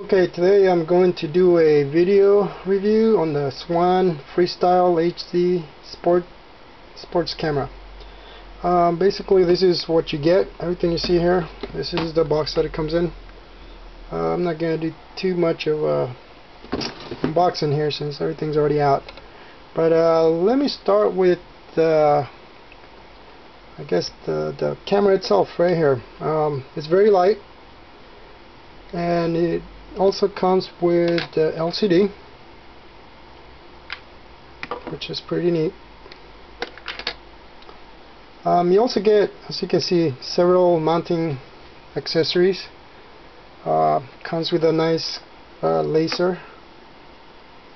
Okay, today I'm going to do a video review on the Swann Freestyle HD sports camera. Basically, this is what you get. Everything you see here, this is the box that it comes in. I'm not going to do too much of unboxing here since everything's already out. But let me start with I guess the camera itself right here. It's very light, and it also comes with the LCD, which is pretty neat. You also get, as you can see, several mounting accessories. Comes with a nice laser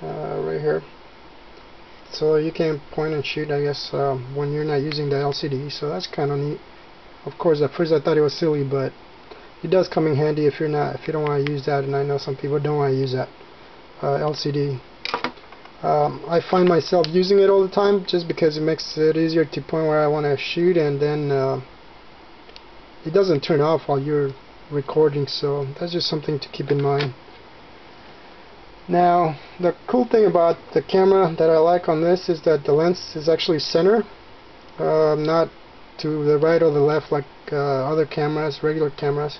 right here, so you can point and shoot, I guess, when you're not using the LCD. So that's kind of neat. Of course, at first I thought it was silly, but it does come in handy if you don't want to use that, and I know some people don't want to use that LCD. I find myself using it all the time just because it makes it easier to point where I want to shoot, and then it doesn't turn off while you're recording, so that's just something to keep in mind. Now, the cool thing about the camera that I like on this is that the lens is actually center, not to the right or the left like other cameras, regular cameras,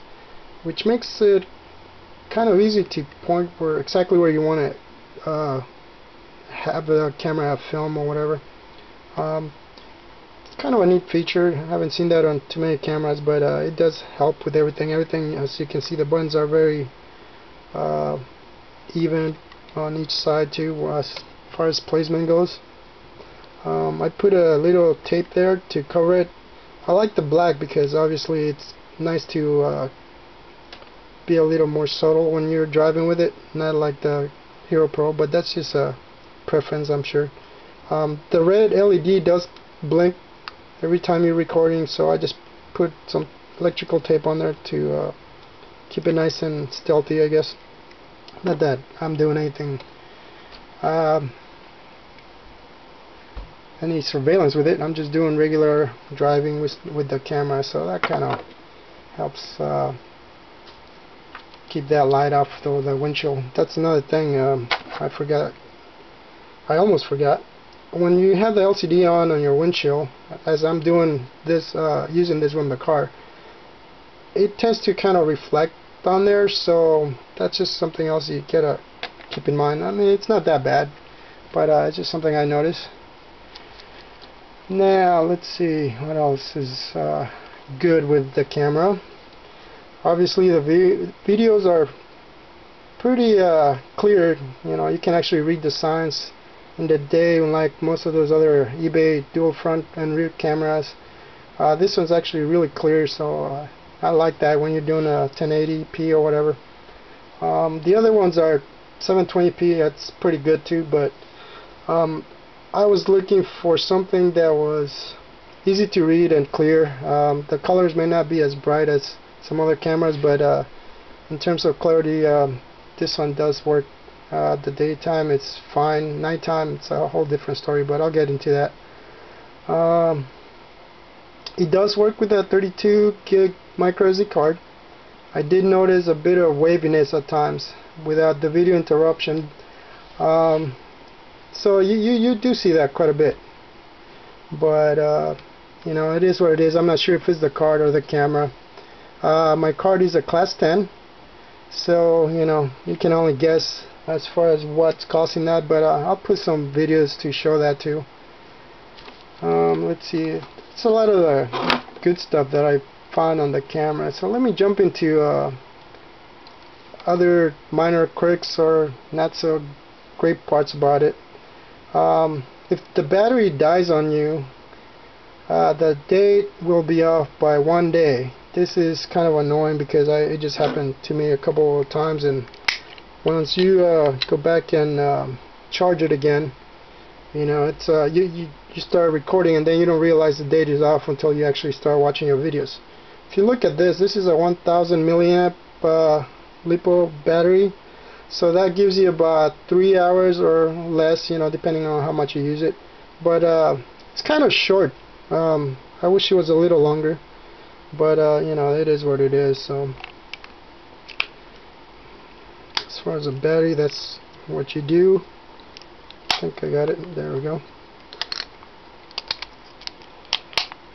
which makes it kind of easy to point exactly where you want to have the camera have film or whatever. It's kind of a neat feature. I haven't seen that on too many cameras, but it does help with everything. Everything, as you can see, the buttons are very even on each side too, as far as placement goes. I put a little tape there to cover it. I like the black because obviously it's nice to be a little more subtle when you're driving with it, not like the Hero Pro, but that's just a preference, I'm sure. The red LED does blink every time you're recording, so I just put some electrical tape on there to keep it nice and stealthy, I guess. Not that I'm doing anything any surveillance with it. I'm just doing regular driving with the camera, so that kind of helps keep that light off the windshield. That's another thing I almost forgot. When you have the LCD on your windshield, as I'm doing this, using this one in the car, it tends to kind of reflect on there, so that's just something else you gotta keep in mind. I mean, it's not that bad, but it's just something I noticed. Now, let's see what else is good with the camera. Obviously, the videos are pretty clear. You know, you can actually read the signs in the day, unlike most of those other eBay dual front and rear cameras. This one's actually really clear, so I like that when you're doing a 1080p or whatever. The other ones are 720p. That's pretty good too, but I was looking for something that was easy to read and clear. The colors may not be as bright as some other cameras, but in terms of clarity, this one does work. The daytime it's fine. Nighttime it's a whole different story, but I'll get into that. It does work with a 32 gig micro SD card. I did notice a bit of waviness at times without the video interruption. So you do see that quite a bit, but you know, it is what it is. I'm not sure if it's the card or the camera. My card is a class 10, so you know, you can only guess as far as what's causing that, but I'll put some videos to show that too. Let's see, it's a lot of the good stuff that I found on the camera, so let me jump into other minor quirks or not so great parts about it. If the battery dies on you, the date will be off by 1 day. This is kind of annoying because it just happened to me a couple of times, and once you go back and charge it again, you know, it's you start recording and then you don't realize the date is off until you actually start watching your videos. If you look at this is a 1000 milliamp LiPo battery, so that gives you about 3 hours or less, you know, depending on how much you use it. But it's kind of short. I wish it was a little longer, but you know, it is what it is. So far as the battery, that's what you do. I think I got it. There we go.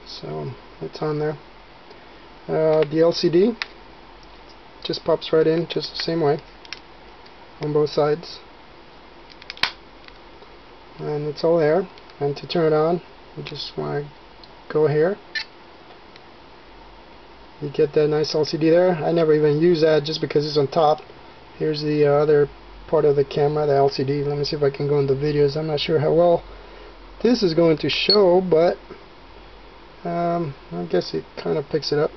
So it's on there. The LCD just pops right in, just the same way on both sides, and it's all there. And to turn it on, you just want to go here. You get that nice LCD there. I never even use that just because it's on top. Here's the other part of the camera, the LCD. Let me see if I can go into videos. I'm not sure how well this is going to show, but I guess it kind of picks it up.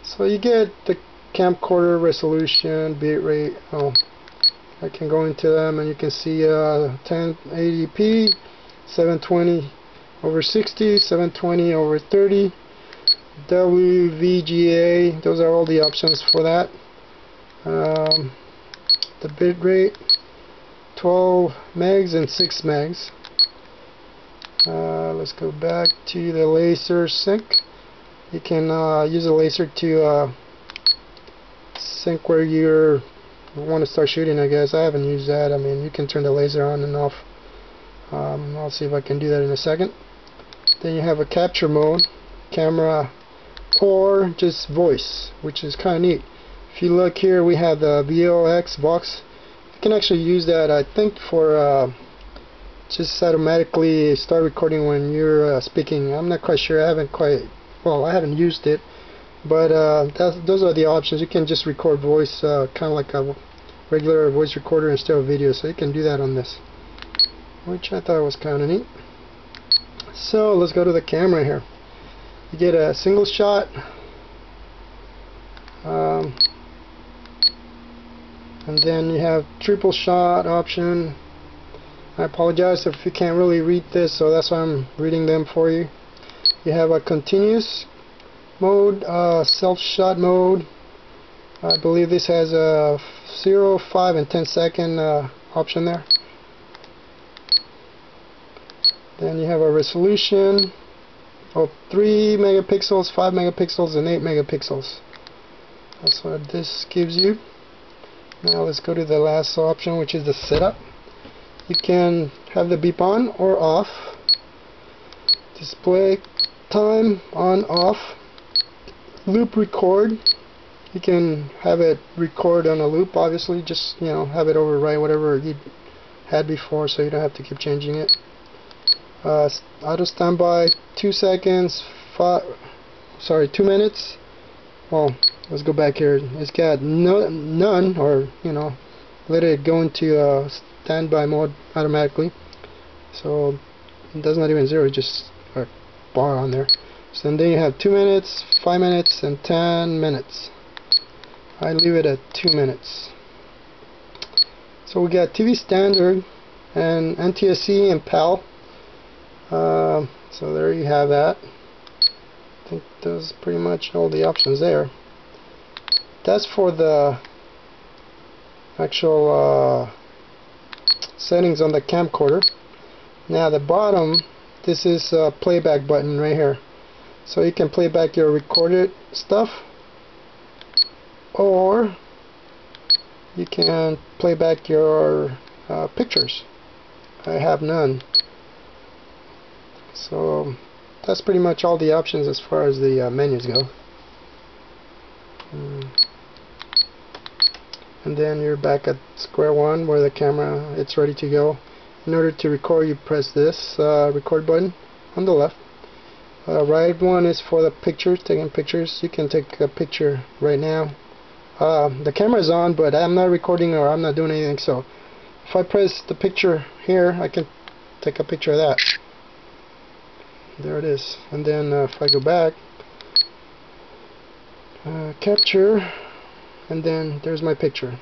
So you get the camcorder resolution, bitrate. Oh, I can go into them and you can see 1080p, 720 over 60, 720 over 30, WVGA. Those are all the options for that. The bitrate 12 megs and 6 megs. Let's go back to the laser sync. You can use a laser to sync where you want to start shooting, I guess. I haven't used that. I mean, you can turn the laser on and off. I'll see if I can do that in a second. Then you have a capture mode, camera, or just voice, which is kind of neat. If you look here, we have the VOX box. You can actually use that, I think, for just automatically start recording when you're speaking. I'm not quite sure. I haven't used it, but those are the options. You can just record voice, kind of like a regular voice recorder instead of video. So you can do that on this, which I thought was kind of neat. So let's go to the camera here. You get a single shot, and then you have triple shot option. I apologize if you can't really read this, so that's why I'm reading them for you. You have a continuous mode, self-shot mode. I believe this has a 0, 5, and 10 second option there. Then you have a resolution of 3 megapixels, 5 megapixels, and 8 megapixels. That's what this gives you. Now let's go to the last option, which is the setup. You can have the beep on or off. Display time on, off. Loop record. You can have it record on a loop, obviously. Just, you know, have it overwrite whatever you had before, so you don't have to keep changing it. Auto standby 2 seconds, 2 minutes. Well, let's go back here. It's got none, or let it go into standby mode automatically. So it does not even 0, just a bar on there. So then you have 2 minutes, 5 minutes, and 10 minutes. I leave it at 2 minutes. So we got TV standard and NTSC and PAL. So there you have that. I think those are pretty much all the options there. That's for the actual settings on the camcorder. Now the bottom, this is a playback button right here. So you can play back your recorded stuff, or you can play back your pictures. I have none. So that's pretty much all the options as far as the menus go. And then you're back at square one where the camera, it's ready to go. In order to record, you press this record button on the left. Right one is for the pictures, taking pictures. You can take a picture right now. The camera is on, but I'm not recording or I'm not doing anything, so if I press the picture here, I can take a picture of that. There it is. And then if I go back, capture, and then there's my picture.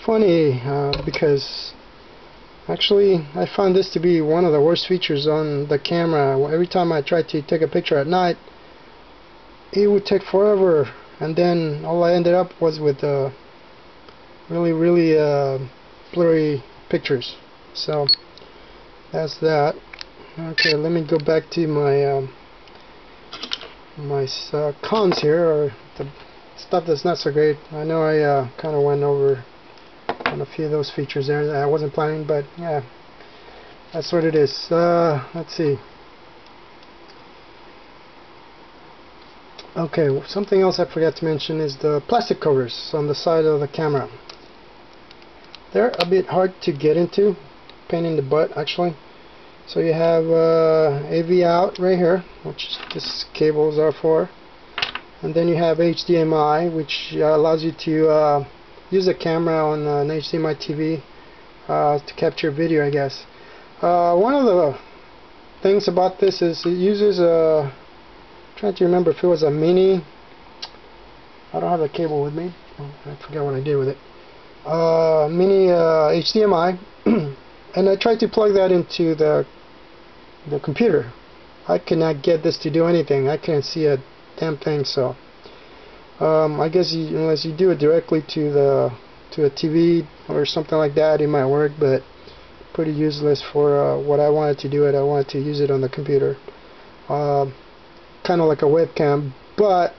Funny, because actually I found this to be one of the worst features on the camera. Every time I tried to take a picture at night, it would take forever, and then all I ended up was with really blurry pictures. So that's that. Okay, let me go back to my cons here, or the stuff that's not so great. I know I kind of went over on a few of those features there that I wasn't planning, but yeah, that's what it is. Let's see. Okay, something else I forgot to mention is the plastic covers on the side of the camera. They're a bit hard to get into, pain in the butt actually. So you have AV out right here, which these cables are for, and then you have HDMI, which allows you to use a camera on an HDMI TV to capture video, I guess. One of the things about this is it uses a, trying to remember if it was a mini, I don't have the cable with me, I forgot what I did with it, mini HDMI, and I tried to plug that into the computer. I could not get this to do anything. I couldn't see a damn thing. So I guess unless you do it directly to a TV or something like that, it might work, but pretty useless for what I wanted to do. I wanted to use it on the computer, kind of like a webcam, but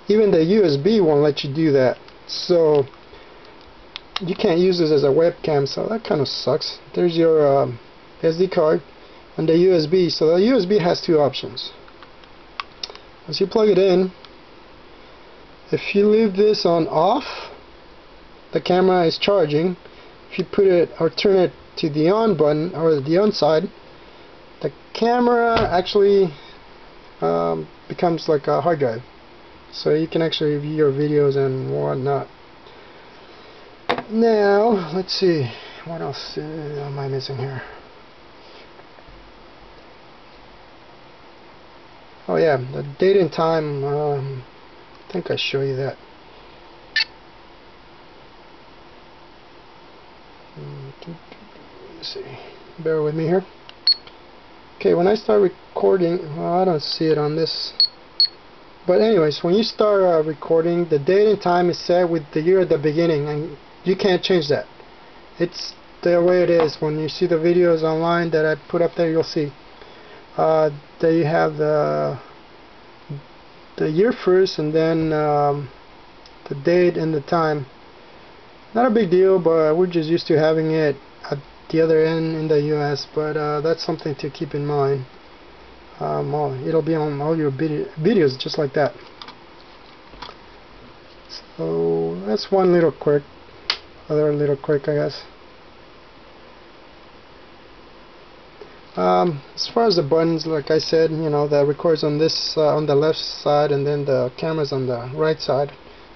even the USB won't let you do that, so you can't use this as a webcam, so that kind of sucks. There's your SD card and the USB. So the USB has two options. As you plug it in, if you leave this on off, the camera is charging. If you put it or turn it to the on button or the on side, the camera actually becomes like a hard drive, so you can actually view your videos and whatnot. Now let's see, what else am I missing here? Oh yeah, the date and time. I think I show you that. Let's see, bear with me here. Okay, when I start recording, well, I don't see it on this, but anyways, when you start recording, the date and time is set with the year at the beginning, and you can't change that. It's the way it is. When you see the videos online that I put up there, you'll see that you have the year first, and then the date and the time. Not a big deal, but we're just used to having it at the other end in the US, but that's something to keep in mind. It'll be on all your videos just like that. So that's one little quirk, other little quirk, I guess. As far as the buttons, like I said, you know, that records on this on the left side, and then the camera's on the right side.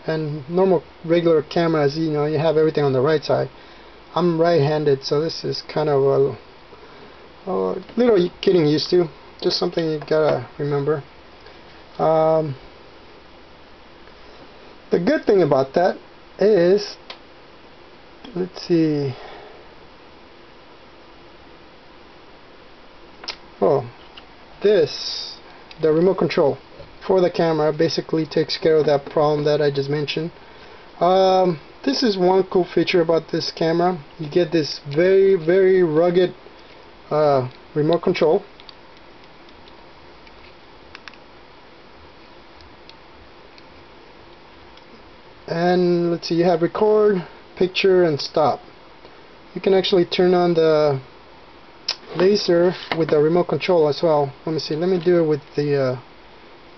And normal regular cameras, you know, you have everything on the right side. I'm right-handed, so this is kind of a little getting used to. Just something you gotta remember. The good thing about that is, let's see. Oh, the remote control for the camera basically takes care of that problem that I just mentioned. This is one cool feature about this camera. You get this very, very rugged remote control. And let's see, you have record, picture, and stop. You can actually turn on the laser with the remote control as well. Let me see, let me do it with the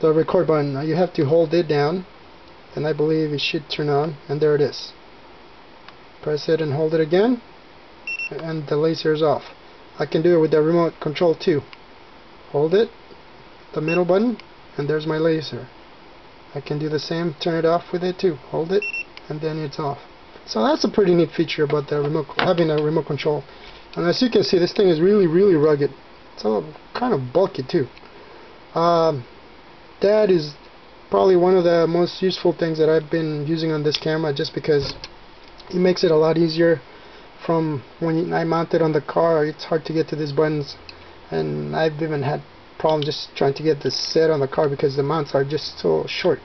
record button. You have to hold it down, and I believe it should turn on, and there it is. Press it and hold it again, and the laser is off. I can do it with the remote control too. Hold it, the middle button, and there's my laser. I can do the same, turn it off with it too. Hold it, and then it's off. So that's a pretty neat feature about the remote, having a remote control. And as you can see, this thing is really, really rugged. It's all kind of bulky too. That is probably one of the most useful things that I've been using on this camera, just because it makes it a lot easier. From when I mount it on the car, it's hard to get to these buttons, and I've even had problems just trying to get this set on the car because the mounts are just so short.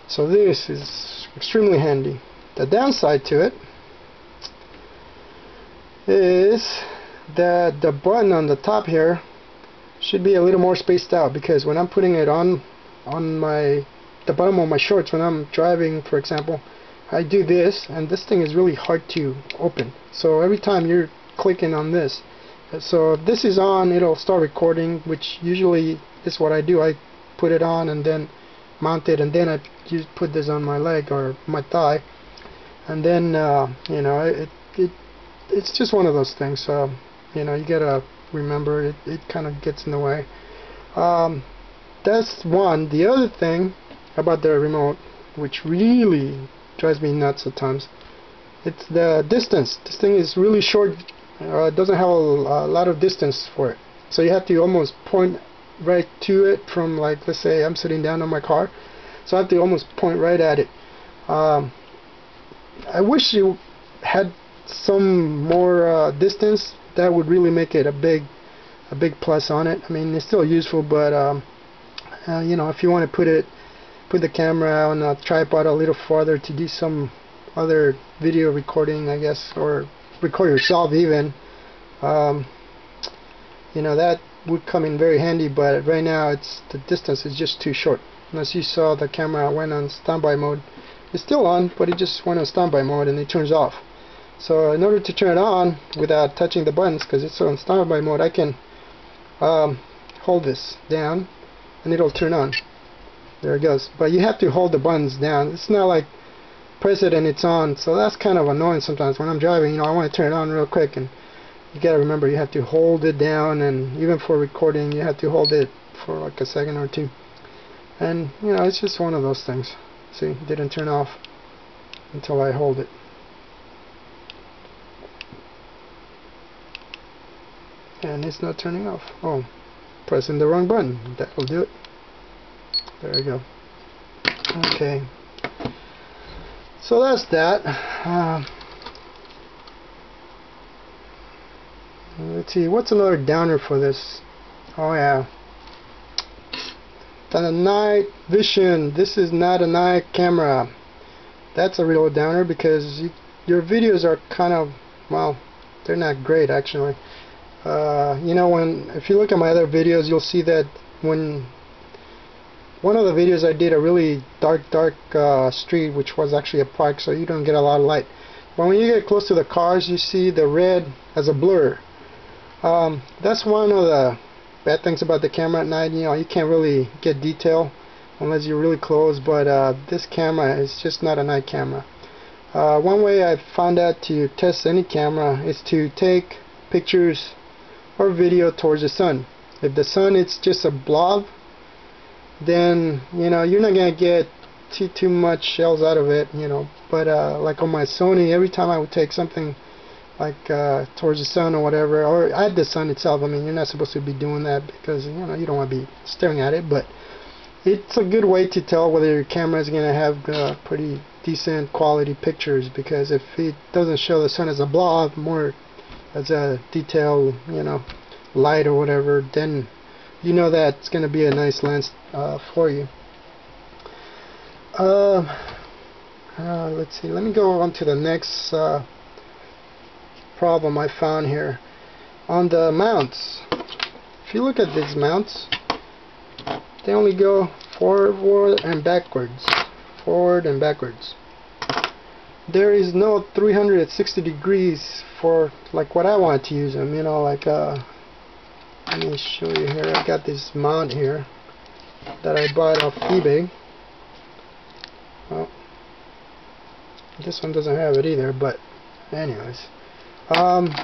So this is extremely handy. The downside to it is that the button on the top here should be a little more spaced out, because when I'm putting it on the bottom of my shorts when I'm driving, for example, I do this, and this thing is really hard to open. So every time you're clicking on this, so if this is on, it'll start recording, which usually is what I do. I put it on and then mount it, and then I just put this on my leg or my thigh, and then you know, it's just one of those things. You know, you gotta remember it kind of gets in the way. That's one. The other thing about the remote, which really drives me nuts at times, it's the distance. This thing is really short. It doesn't have a lot of distance for it, so you have to almost point right to it from, like, let's say I'm sitting down on my car, so I have to almost point right at it. I wish you had some more distance. That would really make it a big plus on it. I mean, it's still useful, but you know, if you want to put the camera on a tripod a little farther to do some other video recording, I guess, or record yourself even, you know, that would come in very handy. But right now the distance is just too short. And as you saw, the camera went on standby mode. It's still on, but it just went on standby mode and it turns off. So in order to turn it on without touching the buttons, because it's on standby mode, I can hold this down and it'll turn on. There it goes. But you have to hold the buttons down. It's not like press it and it's on. So that's kind of annoying sometimes when I'm driving. You know, I want to turn it on real quick, and you gotta remember you have to hold it down, and even for recording you have to hold it for like a second or two. And you know, it's just one of those things. See, it didn't turn off until I hold it. And it's not turning off. Oh, pressing the wrong button. That will do it. There we go. Okay. So that's that. Let's see, what's another downer for this? Oh yeah. The night vision. This is not a night camera. That's a real downer, because your videos are kind of, well, they're not great actually. You know, if you look at my other videos, you'll see that when one of the videos I did a really dark street, which was actually a park, so you don't get a lot of light. But when you get close to the cars, you see the red as a blur. That's one of the bad things about the camera at night. You know, you can't really get detail unless you're really close. But this camera is just not a night camera. One way I found out to test any camera is to take pictures or video towards the sun. If the sun is just a blob, then you know you're not gonna get too much shells out of it, you know. But like on my Sony, every time I would take something like towards the sun or whatever, or at the sun itself, I mean, you're not supposed to be doing that because you know you don't want to be staring at it, but it's a good way to tell whether your camera is gonna have pretty decent quality pictures, because if it doesn't show the sun as a blob, more as a detail, you know, light or whatever, then you know that it's going to be a nice lens for you. Let's see, let me go on to the next problem I found here. On the mounts, if you look at these mounts, they only go forward and backwards. Forward and backwards. There is no 360 degrees for like what I want to use them, you know, like let me show you here. I got this mount here that I bought off eBay. Well, this one doesn't have it either, but anyways,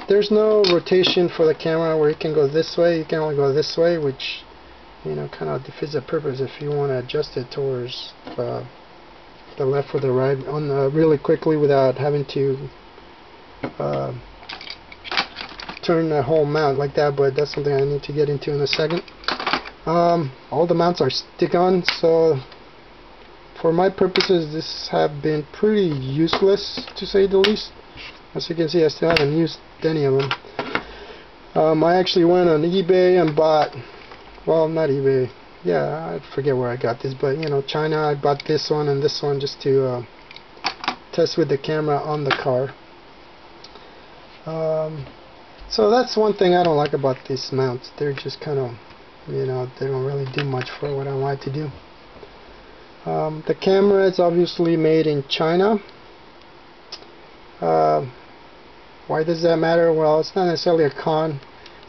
there's no rotation for the camera where you can go this way. You can only go this way, which, you know, kind of defeats the purpose if you want to adjust it towards the left or the right on really quickly without having to turn the whole mount like that. But that's something I need to get into in a second. All the mounts are stick-on, so for my purposes this have been pretty useless, to say the least. As you can see, I still haven't used any of them. I actually went on eBay and bought, well, not eBay, yeah, I forget where I got this, but you know, China. I bought this one and this one just to test with the camera on the car. So that's one thing I don't like about these mounts. They're just kind of, you know, they don't really do much for what I want to do. The camera is obviously made in China. Why does that matter? Well, it's not necessarily a con,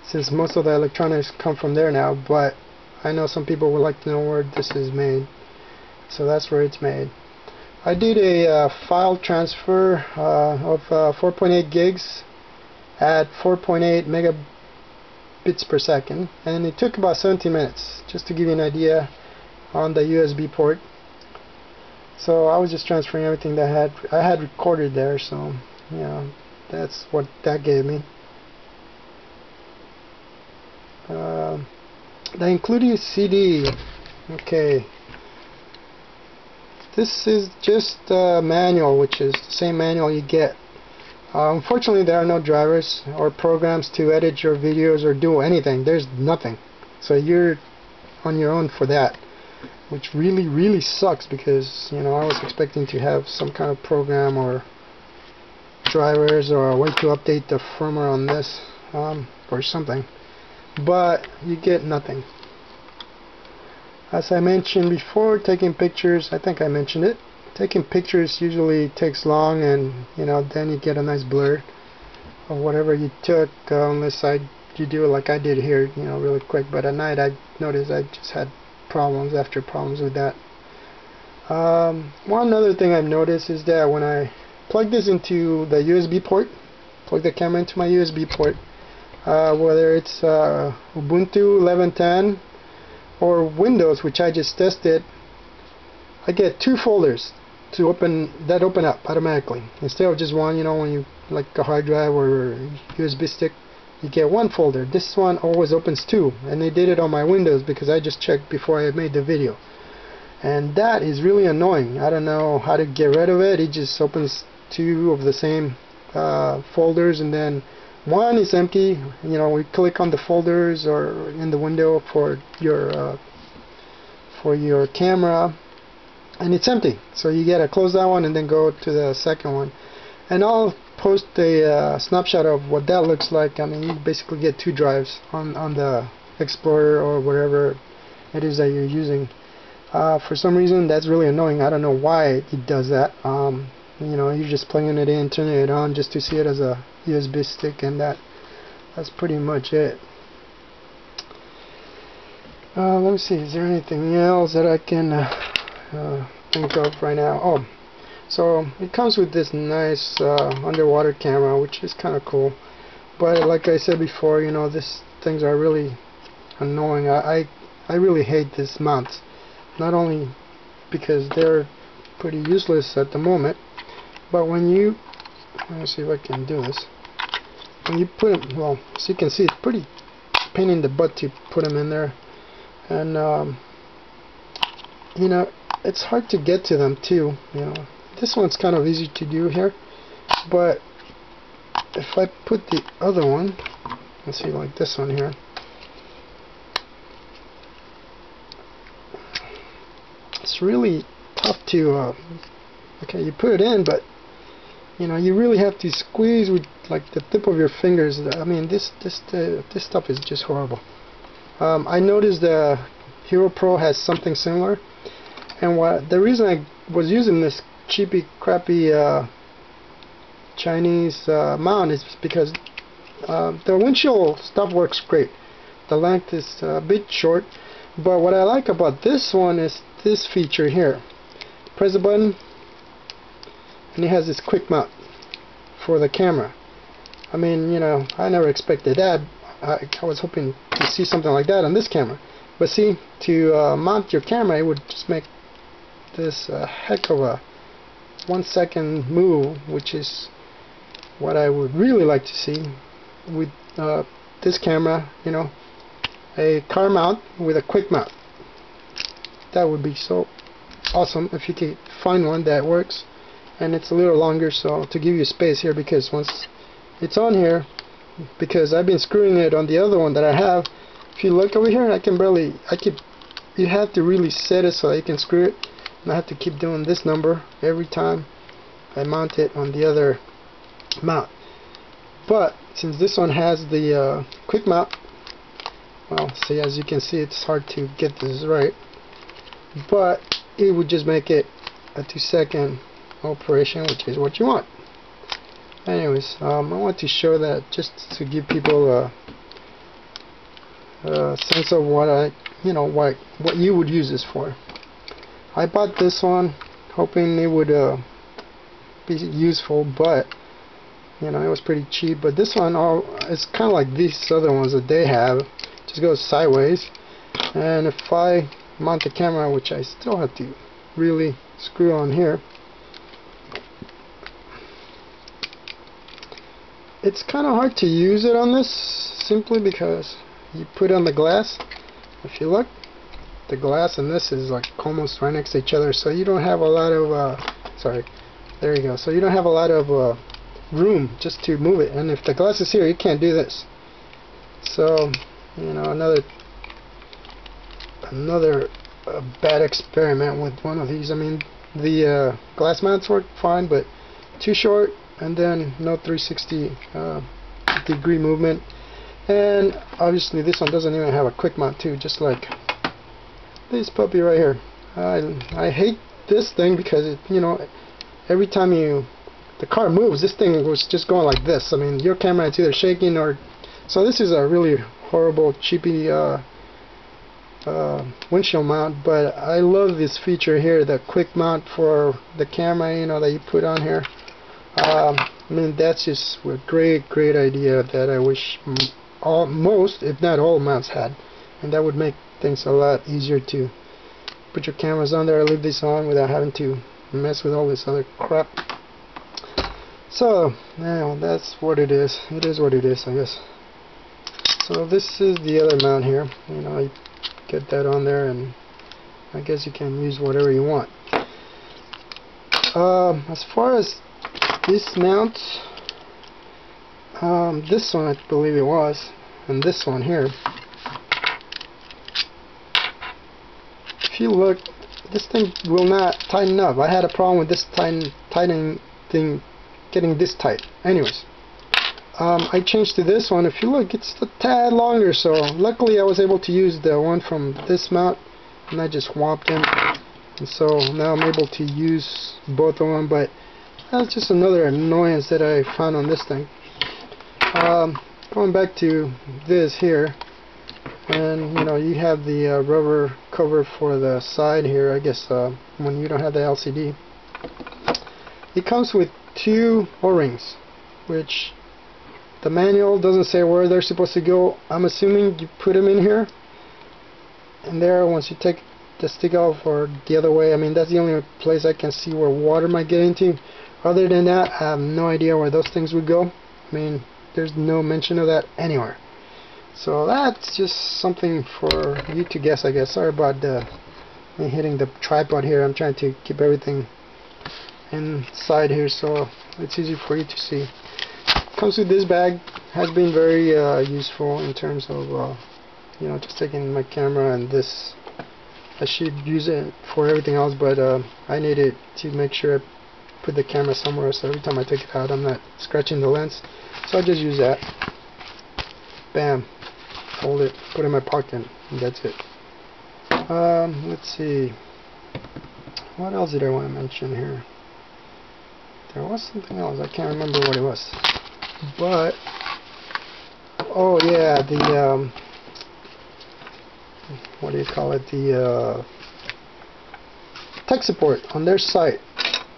since most of the electronics come from there now, but I know some people would like to know where this is made, so that's where it's made. I did a file transfer of 4.8 gigs at 4.8 megabits per second, and it took about 17 minutes, just to give you an idea on the USB port. So I was just transferring everything that I had recorded there, so yeah, that's what that gave me. The included CD. Okay. This is just a manual, which is the same manual you get. Unfortunately, there are no drivers or programs to edit your videos or do anything. There's nothing. So you're on your own for that, which really sucks, because I was expecting to have some kind of program or drivers or a way to update the firmware on this or something, but you get nothing. As I mentioned before, taking pictures, I think I mentioned it, taking pictures usually takes long, and then you get a nice blur of whatever you took, unless you do it like I did here, really quick. But at night I noticed I just had problems after problems with that. One other thing I've noticed is that when I plug this into the USB port, plug the camera into my USB port, whether it's Ubuntu 11.10 or Windows, which I just tested, I get two folders to open up automatically instead of just one. When you like a hard drive or USB stick, you get one folder. This one always opens two, and they did it on my Windows because I just checked before I made the video, and that is really annoying. I don't know how to get rid of it. It just opens two of the same folders, and then one is empty. We click on the folders or in the window for your camera, and it's empty. So you gotta close that one and then go to the second one. And I'll post a snapshot of what that looks like. I mean, you basically get two drives on the Explorer or whatever it is that you're using. For some reason, that's really annoying. I don't know why it does that. You're just plugging it in, turning it on just to see it as a USB stick, and that's pretty much it. Let me see, is there anything else that I can think of right now? Oh, so it comes with this nice underwater camera, which is kind of cool. But like I said before, these things are really annoying. I really hate these mounts. Not only because they're pretty useless at the moment, but when you, let me see if I can do this. When you put them, well, as you can see, it's pretty pain in the butt to put them in there, and it's hard to get to them too. This one's kind of easy to do here, but if I put the other one, let's see, like this one here, it's really tough to okay, you put it in, but you really have to squeeze with like the tip of your fingers. I mean, this stuff is just horrible. I noticed the Hero Pro has something similar, and the reason I was using this cheapy crappy Chinese mount is because the windshield stuff works great. The length is a bit short, but what I like about this one is this feature here. Press the button, and it has this quick mount for the camera. I mean, I never expected that. I was hoping to see something like that on this camera. But see, to mount your camera, it would just make this heck of a 1 second move, which is what I would really like to see with this camera. A car mount with a quick mount. That would be so awesome if you could find one that works, and it's a little longer, so to give you space here, because once it's on here, because I've been screwing it on the other one that I have, if you look over here, you have to really set it so you can screw it, and I have to keep doing this number every time I mount it on the other mount. But since this one has the quick mount, well, see, as you can see, it's hard to get this right, but it would just make it a 2-second operation, which is what you want. Anyways, I want to show that just to give people a sense of what what you would use this for. I bought this one hoping it would be useful, but it was pretty cheap. But this one, it's kind of like these other ones that they have, just goes sideways. And if I mount the camera, which I still have to really screw on here, it's kind of hard to use it on this, simply because you put it on the glass. If you look, the glass and this is like almost right next to each other, so you don't have a lot of sorry, there you go. So you don't have a lot of room just to move it, and if the glass is here, you can't do this. So another bad experiment with one of these. I mean, the glass mounts work fine, but too short, and then no 360 degree movement. And obviously this one doesn't even have a quick mount too, just like this puppy right here. I hate this thing because it, every time the car moves, this thing was just going like this. I mean, your camera is either shaking or, so this is a really horrible cheapy windshield mount. But I love this feature here, the quick mount for the camera, that you put on here. I mean, that's just a great idea that I wish most, if not all, mounts had, and that would make things a lot easier to put your cameras on there, leave this on without having to mess with all this other crap. So that's what it is. It is what it is, I guess. So this is the other mount here. You get that on there, and I guess you can use whatever you want. As far as this mount, this one I believe it was, and this one here, if you look, this thing will not tighten up. I had a problem with this tightening thing getting this tight. Anyways, I changed to this one. If you look, it's a tad longer, so luckily I was able to use the one from this mount, and I just swapped them, and so now I'm able to use both of them. But that's just another annoyance that I found on this thing. Going back to this here, and you have the rubber cover for the side here, I guess, when you don't have the LCD. It comes with 2 O-rings, which the manual doesn't say where they're supposed to go. I'm assuming you put them in here and there once you take the stick off, or the other way. I mean, that's the only place I can see where water might get into. Other than that, I have no idea where those things would go. I mean, there's no mention of that anywhere. So that's just something for you to guess, I guess. Sorry about me hitting the tripod here. I'm trying to keep everything inside here so it's easy for you to see. Comes with this bag. Has been very useful in terms of just taking my camera, and this, I should use it for everything else, but I needed to make sure I put the camera somewhere, so every time I take it out I'm not scratching the lens. So I just use that. Bam. Hold it, put it in my pocket, and that's it. Let's see. What else did I want to mention here? There was something else. I can't remember what it was. But oh yeah, the what do you call it? The tech support on their site.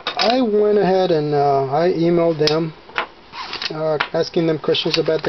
I went ahead and I emailed them asking them questions about the